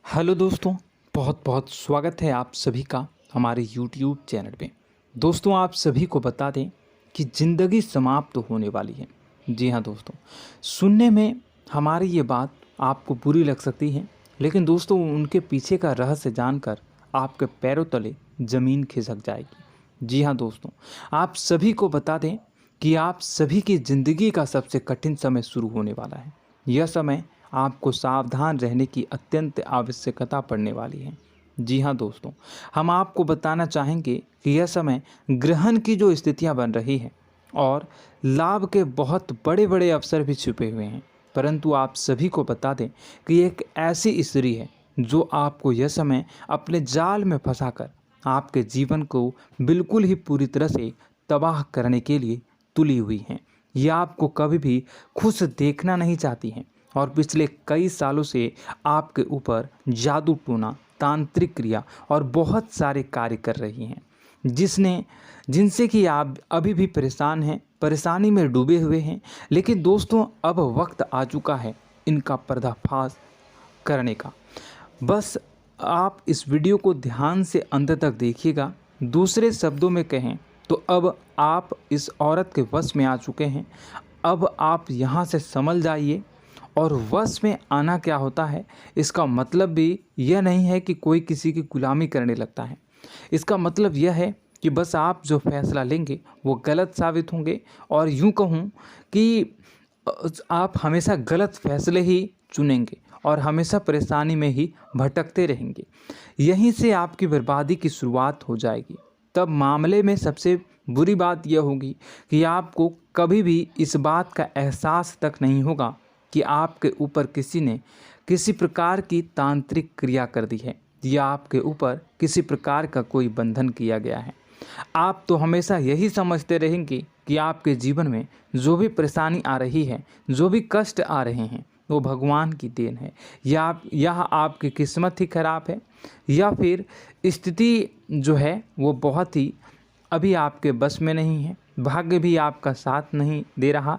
Hello दोस्तों, बहुत बहुत स्वागत है आप सभी का हमारे YouTube चैनल पे। दोस्तों, आप सभी को बता दें कि ज़िंदगी समाप्त होने वाली है। जी हाँ दोस्तों, सुनने में हमारी ये बात आपको बुरी लग सकती है, लेकिन दोस्तों उनके पीछे का रहस्य जानकर आपके पैरों तले ज़मीन खिसक जाएगी। जी हाँ दोस्तों, आप सभी को बता दें कि आप सभी की ज़िंदगी का सबसे कठिन समय शुरू होने वाला है। यह समय आपको सावधान रहने की अत्यंत आवश्यकता पड़ने वाली है। जी हाँ दोस्तों, हम आपको बताना चाहेंगे कि यह समय ग्रहण की जो स्थितियां बन रही है और लाभ के बहुत बड़े बड़े अवसर भी छुपे हुए हैं। परंतु आप सभी को बता दें कि एक ऐसी स्त्री है जो आपको यह समय अपने जाल में फंसाकर आपके जीवन को बिल्कुल ही पूरी तरह से तबाह करने के लिए तुली हुई हैं। यह आपको कभी भी खुश देखना नहीं चाहती हैं और पिछले कई सालों से आपके ऊपर जादू टोना, तांत्रिक क्रिया और बहुत सारे कार्य कर रही हैं, जिनसे कि आप अभी भी परेशान हैं, परेशानी में डूबे हुए हैं। लेकिन दोस्तों, अब वक्त आ चुका है इनका पर्दाफाश करने का। बस आप इस वीडियो को ध्यान से अंत तक देखिएगा। दूसरे शब्दों में कहें तो अब आप इस औरत के वश में आ चुके हैं। अब आप यहाँ से संभल जाइए। और वश में आना क्या होता है, इसका मतलब भी यह नहीं है कि कोई किसी की गुलामी करने लगता है। इसका मतलब यह है कि बस आप जो फैसला लेंगे वो गलत साबित होंगे, और यूँ कहूँ कि आप हमेशा गलत फैसले ही चुनेंगे और हमेशा परेशानी में ही भटकते रहेंगे। यहीं से आपकी बर्बादी की शुरुआत हो जाएगी। तब मामले में सबसे बुरी बात यह होगी कि आपको कभी भी इस बात का एहसास तक नहीं होगा कि आपके ऊपर किसी ने किसी प्रकार की तांत्रिक क्रिया कर दी है या आपके ऊपर किसी प्रकार का कोई बंधन किया गया है। आप तो हमेशा यही समझते रहेंगे कि आपके जीवन में जो भी परेशानी आ रही है, जो भी कष्ट आ रहे हैं, वो भगवान की देन है, या आपकी किस्मत ही खराब है, या फिर स्थिति जो है वो बहुत ही अभी आपके बस में नहीं है, भाग्य भी आपका साथ नहीं दे रहा।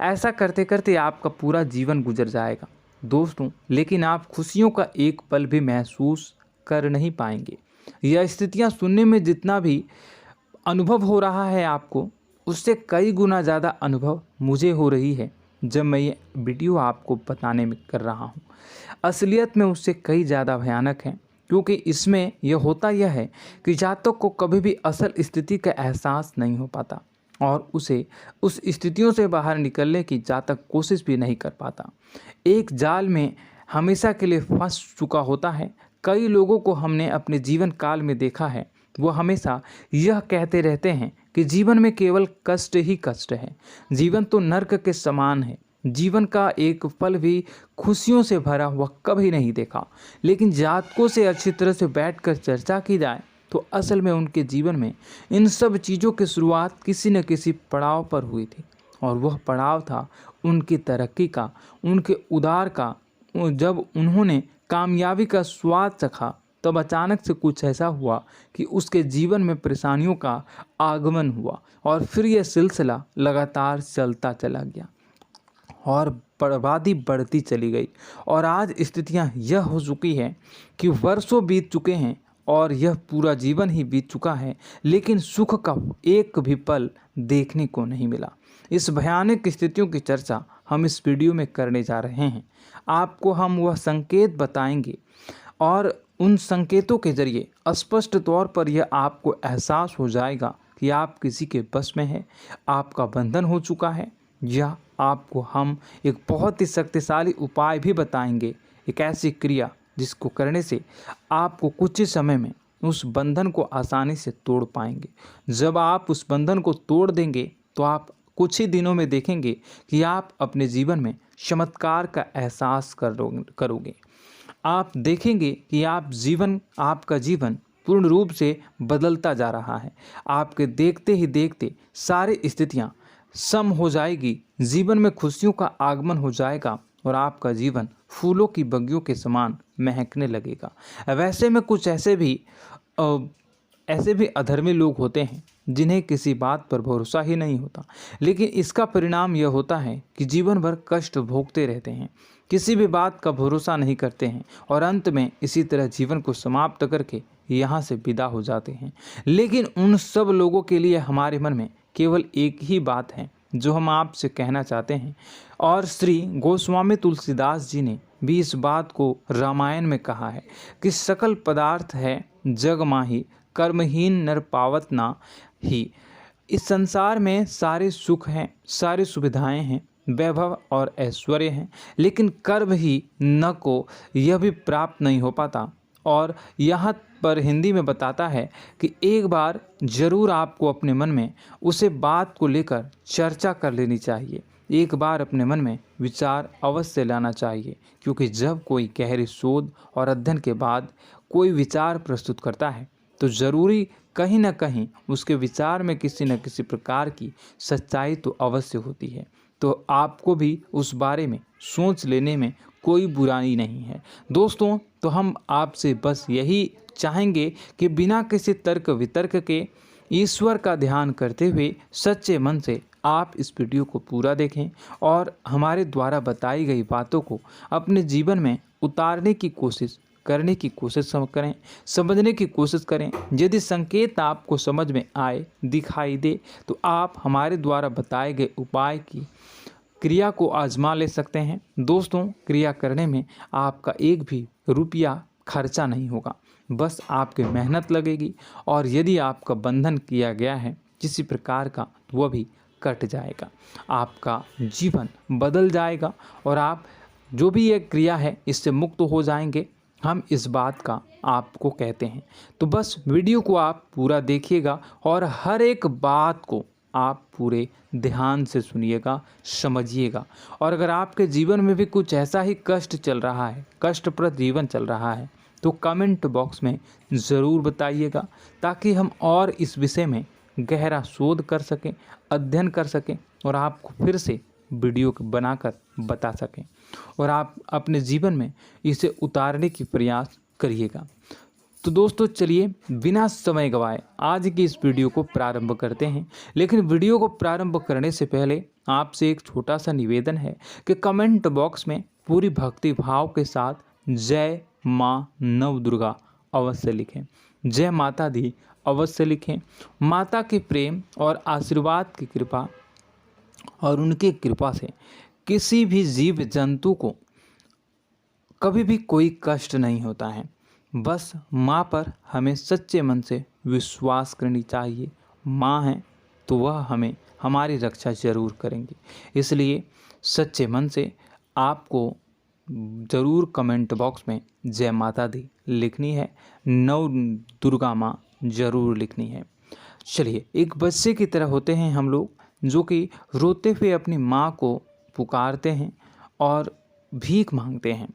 ऐसा करते करते आपका पूरा जीवन गुजर जाएगा दोस्तों, लेकिन आप खुशियों का एक पल भी महसूस कर नहीं पाएंगे। यह स्थितियां सुनने में जितना भी अनुभव हो रहा है आपको, उससे कई गुना ज़्यादा अनुभव मुझे हो रही है जब मैं ये वीडियो आपको बताने में कर रहा हूँ। असलियत में उससे कई ज़्यादा भयानक है, क्योंकि इसमें यह होता यह है कि जातक को कभी भी असल स्थिति का एहसास नहीं हो पाता और उसे उस स्थितियों से बाहर निकलने की जातक कोशिश भी नहीं कर पाता। एक जाल में हमेशा के लिए फंस चुका होता है। कई लोगों को हमने अपने जीवन काल में देखा है, वो हमेशा यह कहते रहते हैं कि जीवन में केवल कष्ट ही कष्ट है, जीवन तो नर्क के समान है, जीवन का एक पल भी खुशियों से भरा हुआ कभी नहीं देखा। लेकिन जातकों से अच्छी तरह से बैठकर चर्चा की जाए तो असल में उनके जीवन में इन सब चीज़ों की शुरुआत किसी न किसी पड़ाव पर हुई थी, और वह पड़ाव था उनकी तरक्की का, उनके उदार का। जब उन्होंने कामयाबी का स्वाद चखा, तब अचानक से कुछ ऐसा हुआ कि उसके जीवन में परेशानियों का आगमन हुआ, और फिर यह सिलसिला लगातार चलता चला गया और बर्बादी बढ़ती चली गई। और आज स्थितियां यह हो चुकी है कि वर्षों बीत चुके हैं और यह पूरा जीवन ही बीत चुका है, लेकिन सुख का एक भी पल देखने को नहीं मिला। इस भयानक स्थितियों की चर्चा हम इस वीडियो में करने जा रहे हैं। आपको हम वह संकेत बताएंगे और उन संकेतों के जरिए स्पष्ट तौर पर यह आपको एहसास हो जाएगा कि आप किसी के बस में हैं, आपका बंधन हो चुका है, या आपको हम एक बहुत ही शक्तिशाली उपाय भी बताएंगे, एक ऐसी क्रिया जिसको करने से आपको कुछ ही समय में उस बंधन को आसानी से तोड़ पाएंगे। जब आप उस बंधन को तोड़ देंगे तो आप कुछ ही दिनों में देखेंगे कि आप अपने जीवन में चमत्कार का एहसास करोगे। आप देखेंगे कि आपका जीवन पूर्ण रूप से बदलता जा रहा है। आपके देखते ही देखते सारी स्थितियां सम हो जाएगी, जीवन में खुशियों का आगमन हो जाएगा और आपका जीवन फूलों की बगियों के समान महकने लगेगा। वैसे में कुछ ऐसे भी अधर्मी लोग होते हैं जिन्हें किसी बात पर भरोसा ही नहीं होता, लेकिन इसका परिणाम यह होता है कि जीवन भर कष्ट भोगते रहते हैं, किसी भी बात का भरोसा नहीं करते हैं और अंत में इसी तरह जीवन को समाप्त करके यहाँ से विदा हो जाते हैं। लेकिन उन सब लोगों के लिए हमारे मन में केवल एक ही बात है जो हम आपसे कहना चाहते हैं, और श्री गोस्वामी तुलसीदास जी ने भी इस बात को रामायण में कहा है कि सकल पदार्थ है जग माही, कर्महीन नर पावत ना ही। इस संसार में सारे सुख हैं, सारी सुविधाएं हैं, वैभव और ऐश्वर्य हैं, लेकिन कर्म ही न को यह भी प्राप्त नहीं हो पाता। और यहाँ पर हिंदी में बताता है कि एक बार जरूर आपको अपने मन में उसे बात को लेकर चर्चा कर लेनी चाहिए, एक बार अपने मन में विचार अवश्य लाना चाहिए, क्योंकि जब कोई गहरी शोध और अध्ययन के बाद कोई विचार प्रस्तुत करता है तो ज़रूरी कहीं ना कहीं उसके विचार में किसी न किसी प्रकार की सच्चाई तो अवश्य होती है। तो आपको भी उस बारे में सोच लेने में कोई बुराई नहीं है। दोस्तों, तो हम आपसे बस यही चाहेंगे कि बिना किसी तर्क वितर्क के ईश्वर का ध्यान करते हुए सच्चे मन से आप इस वीडियो को पूरा देखें और हमारे द्वारा बताई गई बातों को अपने जीवन में उतारने की कोशिश करने की कोशिश करें, समझने की कोशिश करें। यदि संकेत आपको समझ में आए, दिखाई दे, तो आप हमारे द्वारा बताए गए उपाय की क्रिया को आजमा ले सकते हैं। दोस्तों, क्रिया करने में आपका एक भी रुपया खर्चा नहीं होगा, बस आपकी मेहनत लगेगी, और यदि आपका बंधन किया गया है किसी प्रकार का तो वह भी कट जाएगा, आपका जीवन बदल जाएगा और आप जो भी ये क्रिया है इससे मुक्त हो जाएंगे। हम इस बात का आपको कहते हैं। तो बस वीडियो को आप पूरा देखिएगा और हर एक बात को आप पूरे ध्यान से सुनिएगा, समझिएगा। और अगर आपके जीवन में भी कुछ ऐसा ही कष्ट चल रहा है, कष्टप्रद जीवन चल रहा है, तो कमेंट बॉक्स में ज़रूर बताइएगा, ताकि हम और इस विषय में गहरा शोध कर सकें, अध्ययन कर सकें और आपको फिर से वीडियो बनाकर बता सकें और आप अपने जीवन में इसे उतारने की प्रयास करिएगा। तो दोस्तों, चलिए बिना समय गवाए आज की इस वीडियो को प्रारंभ करते हैं। लेकिन वीडियो को प्रारंभ करने से पहले आपसे एक छोटा सा निवेदन है कि कमेंट बॉक्स में पूरी भक्ति भाव के साथ जय माँ नव दुर्गा अवश्य लिखें, जय माता दी अवश्य लिखें। माता के प्रेम और आशीर्वाद की कृपा और उनकी कृपा से किसी भी जीव जंतु को कभी भी कोई कष्ट नहीं होता है। बस माँ पर हमें सच्चे मन से विश्वास करनी चाहिए। माँ है तो वह हमें हमारी रक्षा जरूर करेंगी। इसलिए सच्चे मन से आपको ज़रूर कमेंट बॉक्स में जय माता दी लिखनी है, नव दुर्गा माँ ज़रूर लिखनी है। चलिए, एक बच्चे की तरह होते हैं हम लोग, जो कि रोते हुए अपनी माँ को पुकारते हैं और भीख मांगते हैं।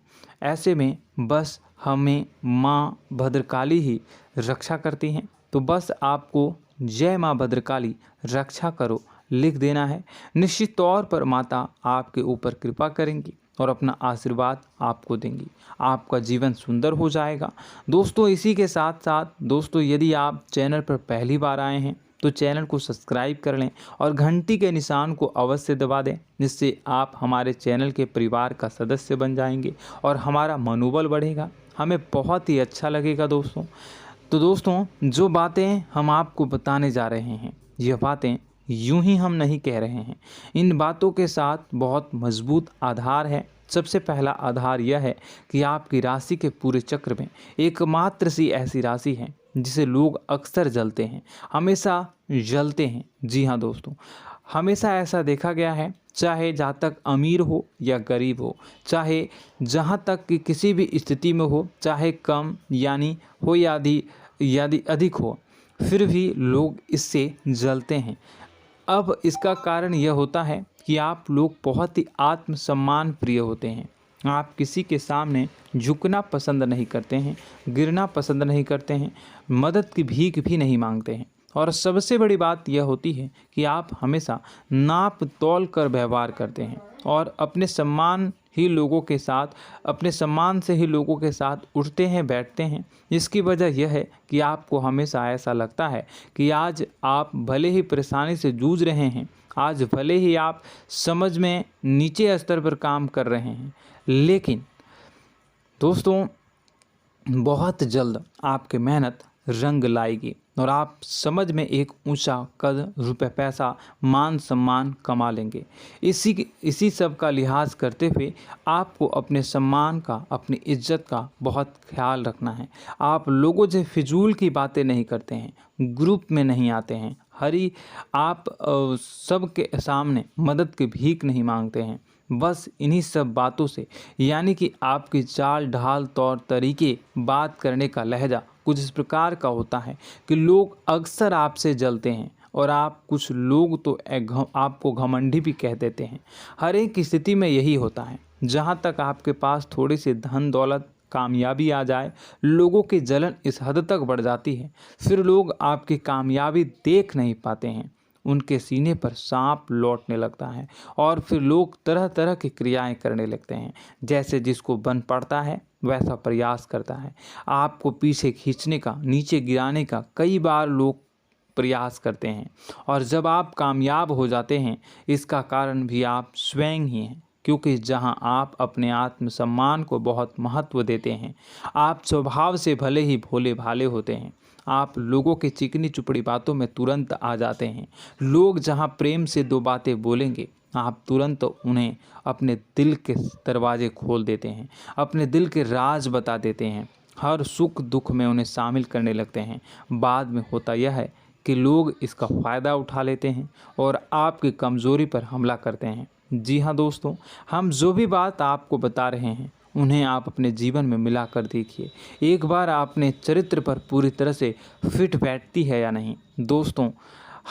ऐसे में बस हमें माँ भद्रकाली ही रक्षा करती हैं। तो बस आपको जय माँ भद्रकाली रक्षा करो लिख देना है। निश्चित तौर पर माता आपके ऊपर कृपा करेंगी और अपना आशीर्वाद आपको देंगी, आपका जीवन सुंदर हो जाएगा। दोस्तों, इसी के साथ साथ दोस्तों, यदि आप चैनल पर पहली बार आए हैं तो चैनल को सब्सक्राइब कर लें और घंटी के निशान को अवश्य दबा दें, जिससे आप हमारे चैनल के परिवार का सदस्य बन जाएंगे और हमारा मनोबल बढ़ेगा, हमें बहुत ही अच्छा लगेगा दोस्तों। तो दोस्तों, जो बातें हम आपको बताने जा रहे हैं, यह बातें यूं ही हम नहीं कह रहे हैं। इन बातों के साथ बहुत मजबूत आधार है। सबसे पहला आधार यह है कि आपकी राशि के पूरे चक्र में एकमात्र सी ऐसी राशि है जिसे लोग अक्सर जलते हैं, हमेशा जलते हैं। जी हाँ दोस्तों, हमेशा ऐसा देखा गया है, चाहे जहाँ तक अमीर हो या गरीब हो, चाहे जहाँ तक कि किसी भी स्थिति में हो, चाहे कम यानी हो या अधिक हो, फिर भी लोग इससे जलते हैं। अब इसका कारण यह होता है कि आप लोग बहुत ही आत्मसम्मान प्रिय होते हैं। आप किसी के सामने झुकना पसंद नहीं करते हैं, गिरना पसंद नहीं करते हैं, मदद की भीख भी नहीं मांगते हैं और सबसे बड़ी बात यह होती है कि आप हमेशा नाप तौल कर व्यवहार करते हैं और अपने सम्मान से ही लोगों के साथ उठते हैं बैठते हैं। इसकी वजह यह है कि आपको हमेशा ऐसा लगता है कि आज आप भले ही परेशानी से जूझ रहे हैं, आज भले ही आप समझ में नीचे स्तर पर काम कर रहे हैं, लेकिन दोस्तों बहुत जल्द आपकी मेहनत रंग लाएगी और आप समझ में एक ऊंचा कद, रुपए, पैसा, मान सम्मान कमा लेंगे। इसी सब का लिहाज करते हुए आपको अपने सम्मान का, अपनी इज्जत का बहुत ख्याल रखना है। आप लोगों से फिजूल की बातें नहीं करते हैं, ग्रुप में नहीं आते हैं, आप सबके सामने मदद की भीख नहीं मांगते हैं। बस इन्हीं सब बातों से, यानी कि आपकी चाल ढाल, तौर तरीके, बात करने का लहजा कुछ इस प्रकार का होता है कि लोग अक्सर आपसे जलते हैं और कुछ लोग तो आपको घमंडी भी कह देते हैं। हर एक स्थिति में यही होता है। जहाँ तक आपके पास थोड़ी सी धन दौलत, कामयाबी आ जाए, लोगों की जलन इस हद तक बढ़ जाती है, फिर लोग आपकी कामयाबी देख नहीं पाते हैं, उनके सीने पर सांप लौटने लगता है और फिर लोग तरह तरह की क्रियाएं करने लगते हैं। जैसे जिसको बन पड़ता है वैसा प्रयास करता है। आपको पीछे खींचने का, नीचे गिराने का कई बार लोग प्रयास करते हैं और जब आप कामयाब हो जाते हैं, इसका कारण भी आप स्वयं ही हैं। क्योंकि जहां आप अपने आत्मसम्मान को बहुत महत्व देते हैं, आप स्वभाव से भले ही भोले भाले होते हैं, आप लोगों की चिकनी चुपड़ी बातों में तुरंत आ जाते हैं। लोग जहां प्रेम से दो बातें बोलेंगे, आप तुरंत उन्हें अपने दिल के दरवाजे खोल देते हैं, अपने दिल के राज बता देते हैं, हर सुख दुख में उन्हें शामिल करने लगते हैं। बाद में होता यह है कि लोग इसका फ़ायदा उठा लेते हैं और आपकी कमज़ोरी पर हमला करते हैं। जी हाँ दोस्तों, हम जो भी बात आपको बता रहे हैं उन्हें आप अपने जीवन में मिला कर देखिए। एक बार आपने चरित्र पर पूरी तरह से फिट बैठती है या नहीं। दोस्तों,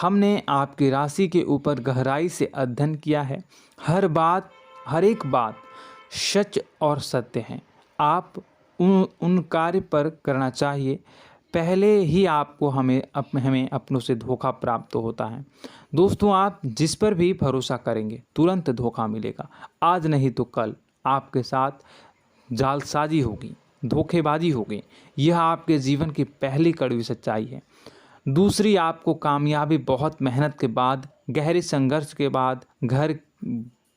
हमने आपकी राशि के ऊपर गहराई से अध्ययन किया है। हर एक बात सच और सत्य है। आप उन कार्य पर करना चाहिए, पहले ही आपको हमें अपनों से धोखा प्राप्त होता है। दोस्तों, आप जिस पर भी भरोसा करेंगे तुरंत धोखा मिलेगा। आज नहीं तो कल आपके साथ जालसाजी होगी, धोखेबाजी होगी। यह आपके जीवन की पहली कड़वी सच्चाई है। दूसरी, आपको कामयाबी बहुत मेहनत के बाद, गहरे संघर्ष के बाद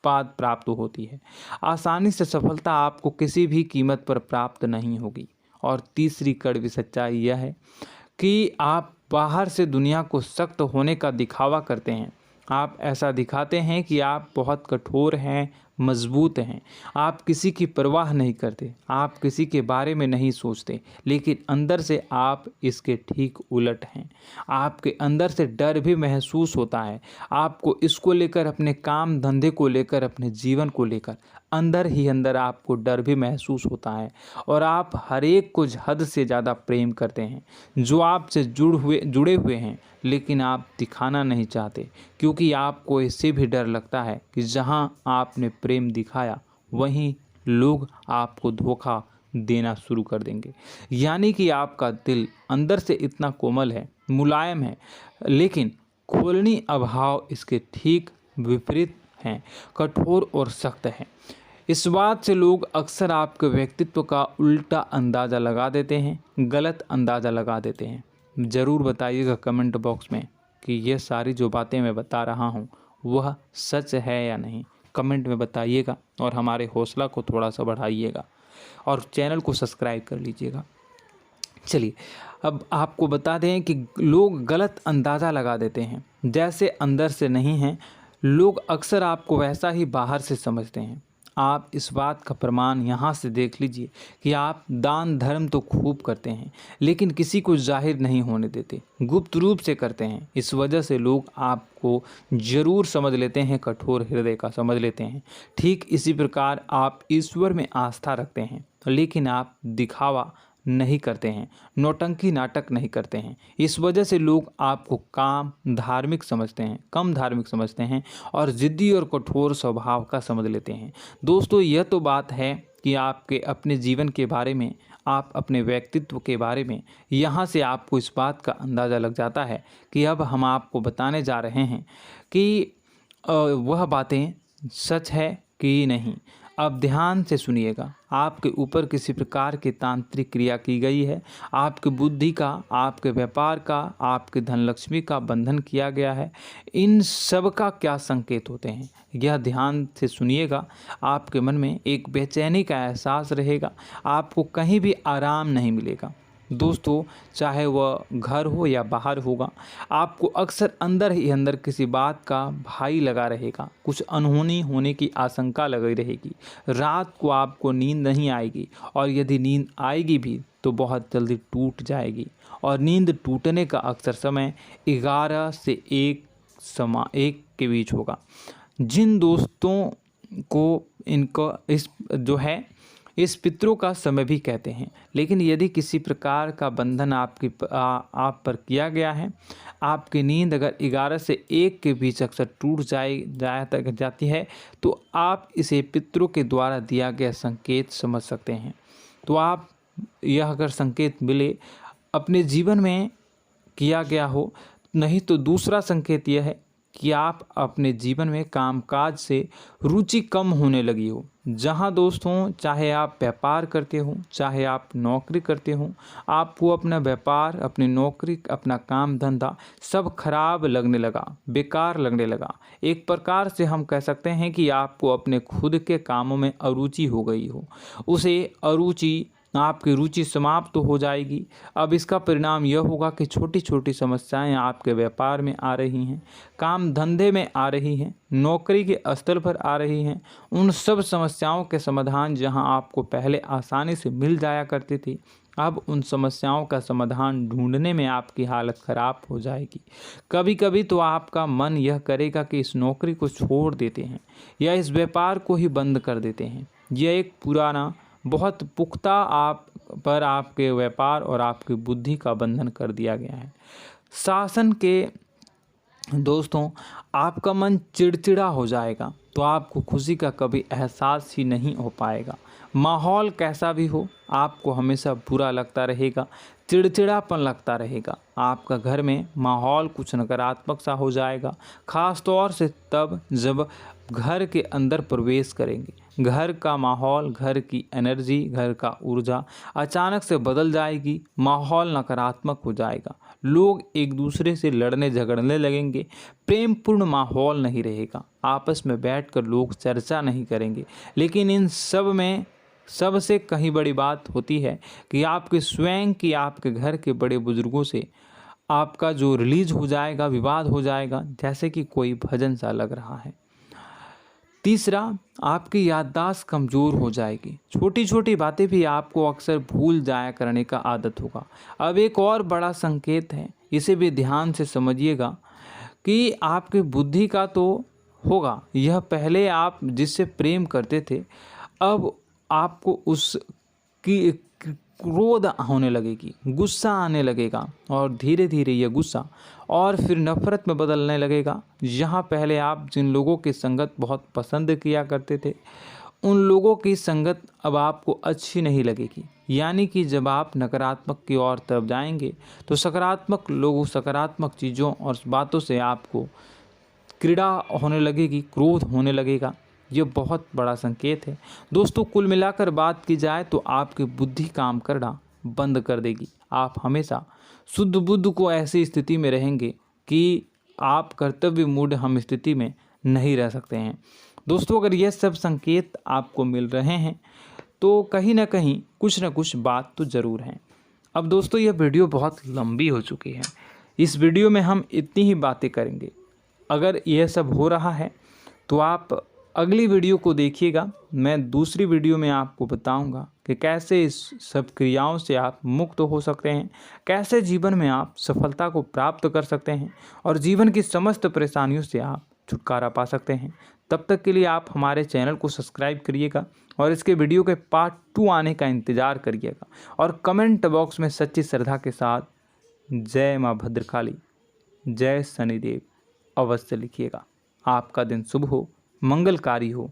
प्राप्त होती है। आसानी से सफलता आपको किसी भी कीमत पर प्राप्त नहीं होगी। और तीसरी कड़वी सच्चाई यह है कि आप बाहर से दुनिया को सख्त होने का दिखावा करते हैं। आप ऐसा दिखाते हैं कि आप बहुत कठोर हैं, मजबूत हैं, आप किसी की परवाह नहीं करते, आप किसी के बारे में नहीं सोचते, लेकिन अंदर से आप इसके ठीक उलट हैं। आपके अंदर से डर भी महसूस होता है। आपको इसको लेकर, अपने काम धंधे को लेकर, अपने जीवन को लेकर अंदर ही अंदर आपको डर भी महसूस होता है और आप हर एक को हद से ज़्यादा प्रेम करते हैं, जो आपसे जुड़े हुए हैं, लेकिन आप दिखाना नहीं चाहते, क्योंकि आपको इससे भी डर लगता है कि जहां आपने प्रेम दिखाया वहीं लोग आपको धोखा देना शुरू कर देंगे। यानी कि आपका दिल अंदर से इतना कोमल है, मुलायम है, लेकिन खोलनी अभाव इसके ठीक विपरीत हैं, कठोर और सख्त हैं। इस बात से लोग अक्सर आपके व्यक्तित्व का उल्टा अंदाज़ा लगा देते हैं, गलत अंदाज़ा लगा देते हैं। ज़रूर बताइएगा कमेंट बॉक्स में कि ये सारी जो बातें मैं बता रहा हूँ वह सच है या नहीं। कमेंट में बताइएगा और हमारे हौसला को थोड़ा सा बढ़ाइएगा और चैनल को सब्सक्राइब कर लीजिएगा। चलिए, अब आपको बता दें कि लोग गलत अंदाज़ा लगा देते हैं। जैसे अंदर से नहीं हैं, लोग अक्सर आपको वैसा ही बाहर से समझते हैं। आप इस बात का प्रमाण यहाँ से देख लीजिए कि आप दान धर्म तो खूब करते हैं, लेकिन किसी को जाहिर नहीं होने देते, गुप्त रूप से करते हैं। इस वजह से लोग आपको ज़रूर समझ लेते हैं, कठोर हृदय का समझ लेते हैं। ठीक इसी प्रकार आप ईश्वर में आस्था रखते हैं, लेकिन आप दिखावा नहीं करते हैं, नौटंकी नाटक नहीं करते हैं। इस वजह से लोग आपको कम धार्मिक समझते हैं और ज़िद्दी और कठोर स्वभाव का समझ लेते हैं। दोस्तों, यह तो बात है कि आपके अपने जीवन के बारे में, आप अपने व्यक्तित्व के बारे में, यहाँ से आपको इस बात का अंदाज़ा लग जाता है कि अब हम आपको बताने जा रहे हैं कि वह बातें सच है कि नहीं। अब ध्यान से सुनिएगा। आपके ऊपर किसी प्रकार की तांत्रिक क्रिया की गई है, आपकी बुद्धि का, आपके व्यापार का, आपके धनलक्ष्मी का बंधन किया गया है। इन सब का क्या संकेत होते हैं, यह ध्यान से सुनिएगा। आपके मन में एक बेचैनी का एहसास रहेगा, आपको कहीं भी आराम नहीं मिलेगा। दोस्तों, चाहे वह घर हो या बाहर होगा, आपको अक्सर अंदर ही अंदर किसी बात का भय लगा रहेगा, कुछ अनहोनी होने की आशंका लगी रहेगी। रात को आपको नींद नहीं आएगी, और यदि नींद आएगी भी तो बहुत जल्दी टूट जाएगी। और नींद टूटने का अक्सर समय 11 से 1 के बीच होगा। जिन दोस्तों को इनको इस पितरों का समय भी कहते हैं। लेकिन यदि किसी प्रकार का बंधन आप पर किया गया है, आपकी नींद अगर 11 से 1 के बीच अक्सर टूट जाती है, तो आप इसे पितरों के द्वारा दिया गया संकेत समझ सकते हैं। तो आप यह अगर संकेत मिले अपने जीवन में किया गया हो, नहीं तो दूसरा संकेत यह है कि आप अपने जीवन में कामकाज से रुचि कम होने लगी हो। जहां दोस्तों, चाहे आप व्यापार करते हो, चाहे आप नौकरी करते हो, आपको अपना व्यापार, अपनी नौकरी, अपना काम धंधा सब खराब लगने लगा, बेकार लगने लगा। एक प्रकार से हम कह सकते हैं कि आपको अपने खुद के कामों में अरुचि हो गई हो। उसे अरुचि, आपकी रुचि समाप्त तो हो जाएगी। अब इसका परिणाम यह होगा कि छोटी छोटी समस्याएं आपके व्यापार में आ रही हैं, काम धंधे में आ रही हैं, नौकरी के स्तर पर आ रही हैं। उन सब समस्याओं के समाधान जहां आपको पहले आसानी से मिल जाया करती थी, अब उन समस्याओं का समाधान ढूंढने में आपकी हालत ख़राब हो जाएगी। कभी कभी तो आपका मन यह करेगा कि इस नौकरी को छोड़ देते हैं या इस व्यापार को ही बंद कर देते हैं। यह एक पुराना, बहुत पुख्ता आपके व्यापार और आपकी बुद्धि का बंधन कर दिया गया है। शासन के दोस्तों, आपका मन चिड़चिड़ा हो जाएगा, तो आपको खुशी का कभी एहसास ही नहीं हो पाएगा। माहौल कैसा भी हो, आपको हमेशा बुरा लगता रहेगा, चिड़चिड़ापन लगता रहेगा। आपका घर में माहौल कुछ नकारात्मक सा हो जाएगा, ख़ास तौर से तब जब घर के अंदर प्रवेश करेंगे। घर का माहौल, घर की एनर्जी, घर का ऊर्जा अचानक से बदल जाएगी, माहौल नकारात्मक हो जाएगा। लोग एक दूसरे से लड़ने झगड़ने लगेंगे, प्रेमपूर्ण माहौल नहीं रहेगा, आपस में बैठकर लोग चर्चा नहीं करेंगे। लेकिन इन सब में सबसे कहीं बड़ी बात होती है कि आपके स्वयं की, आपके घर के बड़े बुजुर्गों से आपका जो रिलीज हो जाएगा, विवाद हो जाएगा, जैसे कि कोई भजन सा लग रहा है। तीसरा, आपकी याददाश्त कमज़ोर हो जाएगी, छोटी छोटी बातें भी आपको अक्सर भूल जाया करने का आदत होगा। अब एक और बड़ा संकेत है, इसे भी ध्यान से समझिएगा कि आपकी बुद्धि का तो होगा, यह पहले आप जिससे प्रेम करते थे, अब आपको उसकी क्रोध होने लगेगी, गुस्सा आने लगेगा, और धीरे धीरे यह गुस्सा और फिर नफरत में बदलने लगेगा। यहाँ पहले आप जिन लोगों की संगत बहुत पसंद किया करते थे, उन लोगों की संगत अब आपको अच्छी नहीं लगेगी। यानी कि जब आप नकारात्मक की ओर तरफ जाएंगे, तो सकारात्मक लोगों, सकारात्मक चीज़ों और बातों से आपको क्रीड़ा होने लगेगी, क्रोध होने लगेगा। ये बहुत बड़ा संकेत है दोस्तों। कुल मिलाकर बात की जाए तो आपकी बुद्धि काम करना बंद कर देगी। आप हमेशा शुद्ध बुद्ध को ऐसी स्थिति में रहेंगे कि आप कर्तव्य मूढ़ हम स्थिति में नहीं रह सकते हैं। दोस्तों, अगर ये सब संकेत आपको मिल रहे हैं तो कहीं ना कहीं कुछ ना कुछ बात तो ज़रूर है। अब दोस्तों, यह वीडियो बहुत लंबी हो चुकी है, इस वीडियो में हम इतनी ही बातें करेंगे। अगर यह सब हो रहा है तो आप अगली वीडियो को देखिएगा। मैं दूसरी वीडियो में आपको बताऊंगा कि कैसे इस सब क्रियाओं से आप मुक्त हो सकते हैं, कैसे जीवन में आप सफलता को प्राप्त कर सकते हैं और जीवन की समस्त परेशानियों से आप छुटकारा पा सकते हैं। तब तक के लिए आप हमारे चैनल को सब्सक्राइब करिएगा और इसके वीडियो के पार्ट 2 आने का इंतज़ार करिएगा। और कमेंट बॉक्स में सच्ची श्रद्धा के साथ जय माँ भद्रकाली, जय शनिदेव अवश्य लिखिएगा। आपका दिन शुभ हो, मंगलकारी हो।